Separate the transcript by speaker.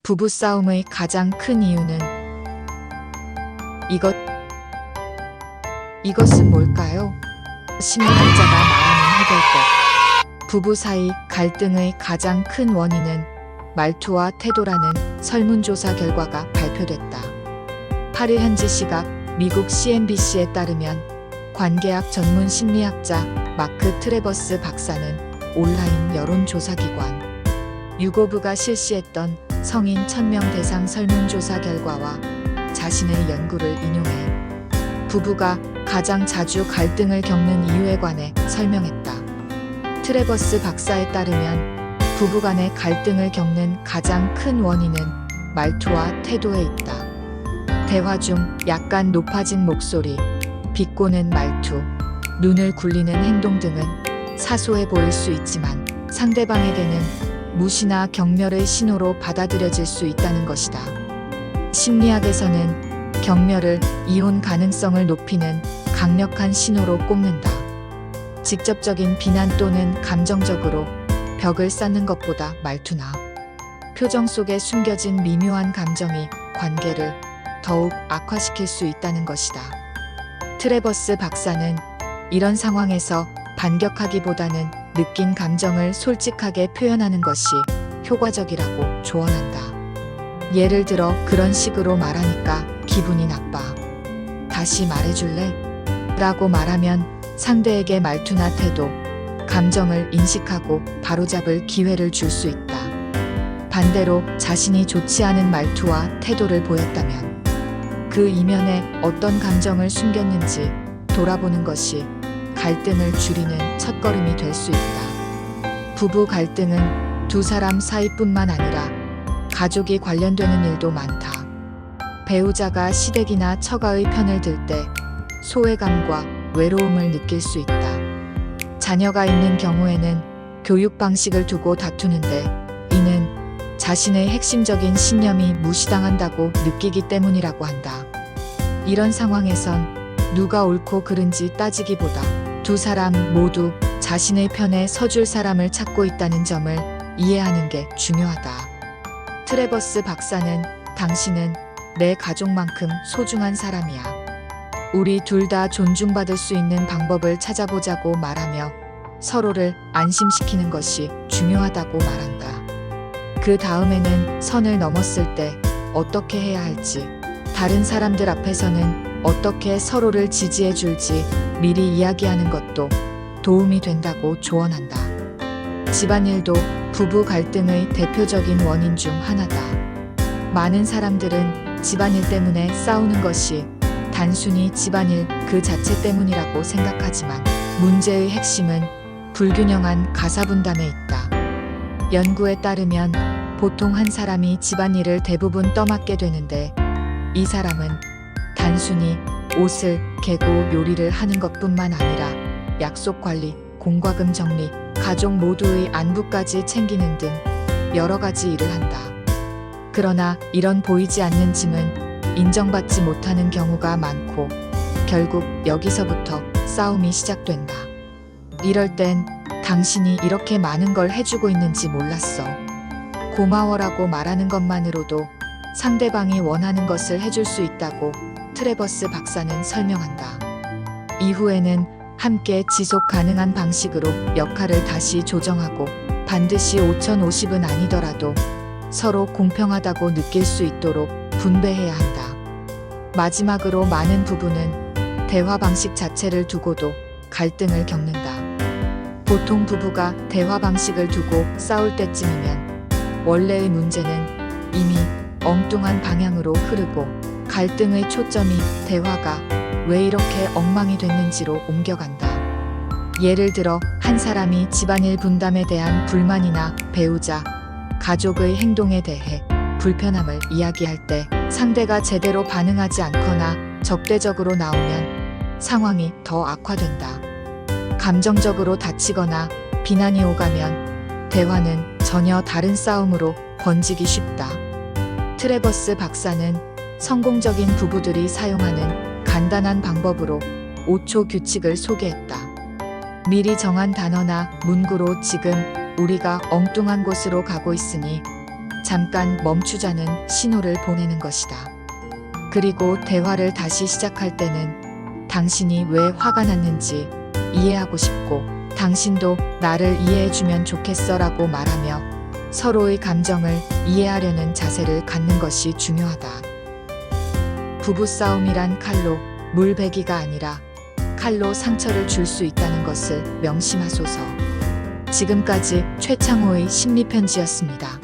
Speaker 1: 부부싸움의 가장 큰 이유는 이것은 뭘까요? 심리학자가 말하는 해결법. 부부 사이 갈등의 가장 큰 원인은 말투와 태도라는 설문조사 결과가 발표됐다. 8일 현지 시각 미국 CNBC에 따르면 관계학 전문 심리학자 마크 트래버스 박사는 온라인 여론조사기관 유고브가 실시했던 성인 1000명 대상 설문조사 결과와 자신의 연구를 인용해 부부가 가장 자주 갈등을 겪는 이유에 관해 설명했다. 트래버스 박사에 따르면 부부간의 갈등을 겪는 가장 큰 원인은 말투와 태도에 있다. 대화 중 약간 높아진 목소리, 비꼬는 말투, 눈을 굴리는 행동 등은 사소해 보일 수 있지만 상대방에게는 무시나 경멸의 신호로 받아들여질 수 있다는 것이다. 심리학에서는 경멸을 이혼 가능성을 높이는 강력한 신호로 꼽는다. 직접적인 비난 또는 감정적으로 벽을 쌓는 것보다 말투나 표정 속에 숨겨진 미묘한 감정이 관계를 더욱 악화시킬 수 있다는 것이다. 트래버스 박사는 이런 상황에서 반격하기보다는 느낀 감정을 솔직하게 표현하는 것이 효과적이라고 조언한다. 예를 들어 그런 식으로 말하니까 기분이 나빠. 다시 말해줄래? 라고 말하면 상대에게 말투나 태도, 감정을 인식하고 바로잡을 기회를 줄 수 있다. 반대로 자신이 좋지 않은 말투와 태도를 보였다면 그 이면에 어떤 감정을 숨겼는지 돌아보는 것이 갈등을 줄이는 첫걸음이 될 수 있다. 부부 갈등은 두 사람 사이뿐만 아니라 가족이 관련되는 일도 많다. 배우자가 시댁이나 처가의 편을 들 때 소외감과 외로움을 느낄 수 있다. 자녀가 있는 경우에는 교육 방식을 두고 다투는데 이는 자신의 핵심적인 신념이 무시당한다고 느끼기 때문이라고 한다. 이런 상황에선 누가 옳고 그른지 따지기보다 두 사람 모두 자신의 편에 서줄 사람을 찾고 있다는 점을 이해하는 게 중요하다. 트래버스 박사는 당신은 내 가족만큼 소중한 사람이야. 우리 둘 다 존중받을 수 있는 방법을 찾아보자고 말하며 서로를 안심시키는 것이 중요하다고 말한다. 그 다음에는 선을 넘었을 때 어떻게 해야 할지, 다른 사람들 앞에서는 어떻게 서로를 지지해 줄지 미리 이야기하는 것도 도움이 된다고 조언한다. 집안일도 부부 갈등의 대표적인 원인 중 하나다. 많은 사람들은 집안일 때문에 싸우는 것이 단순히 집안일 그 자체 때문이라고 생각하지만 문제의 핵심은 불균형한 가사분담에 있다. 연구에 따르면 보통 한 사람이 집안일을 대부분 떠맡게 되는데 이 사람은 단순히 옷을 개고 요리를 하는 것뿐만 아니라 약속 관리, 공과금 정리, 가족 모두의 안부까지 챙기는 등 여러 가지 일을 한다. 그러나 이런 보이지 않는 짐은 인정받지 못하는 경우가 많고 결국 여기서부터 싸움이 시작된다. 이럴 땐 당신이 이렇게 많은 걸 해주고 있는지 몰랐어. 고마워라고 말하는 것만으로도 상대방이 원하는 것을 해줄 수 있다고 트래버스 박사는 설명한다. 이후에는 함께 지속 가능한 방식으로 역할을 다시 조정하고 반드시 5050은 아니더라도 서로 공평하다고 느낄 수 있도록 분배해야 한다. 마지막으로 많은 부부는 대화 방식 자체를 두고도 갈등을 겪는다. 보통 부부가 대화 방식을 두고 싸울 때쯤이면 원래의 문제는 이미 엉뚱한 방향으로 흐르고 갈등의 초점이 대화가 왜 이렇게 엉망이 됐는지로 옮겨간다. 예를 들어 한 사람이 집안일 분담에 대한 불만이나 배우자, 가족의 행동에 대해 불편함을 이야기할 때 상대가 제대로 반응하지 않거나 적대적으로 나오면 상황이 더 악화된다. 감정적으로 다치거나 비난이 오가면 대화는 전혀 다른 싸움으로 번지기 쉽다. 트래버스 박사는 성공적인 부부들이 사용하는 간단한 방법으로 5초 규칙을 소개했다. 미리 정한 단어나 문구로 지금 우리가 엉뚱한 곳으로 가고 있으니 잠깐 멈추자는 신호를 보내는 것이다. 그리고 대화를 다시 시작할 때는 당신이 왜 화가 났는지 이해하고 싶고 당신도 나를 이해해주면 좋겠어라고 말하며 서로의 감정을 이해하려는 자세를 갖는 것이 중요하다. 부부싸움이란 칼로 물베기가 아니라 칼로 상처를 줄 수 있다는 것을 명심하소서. 지금까지 최창호의 심리편지였습니다.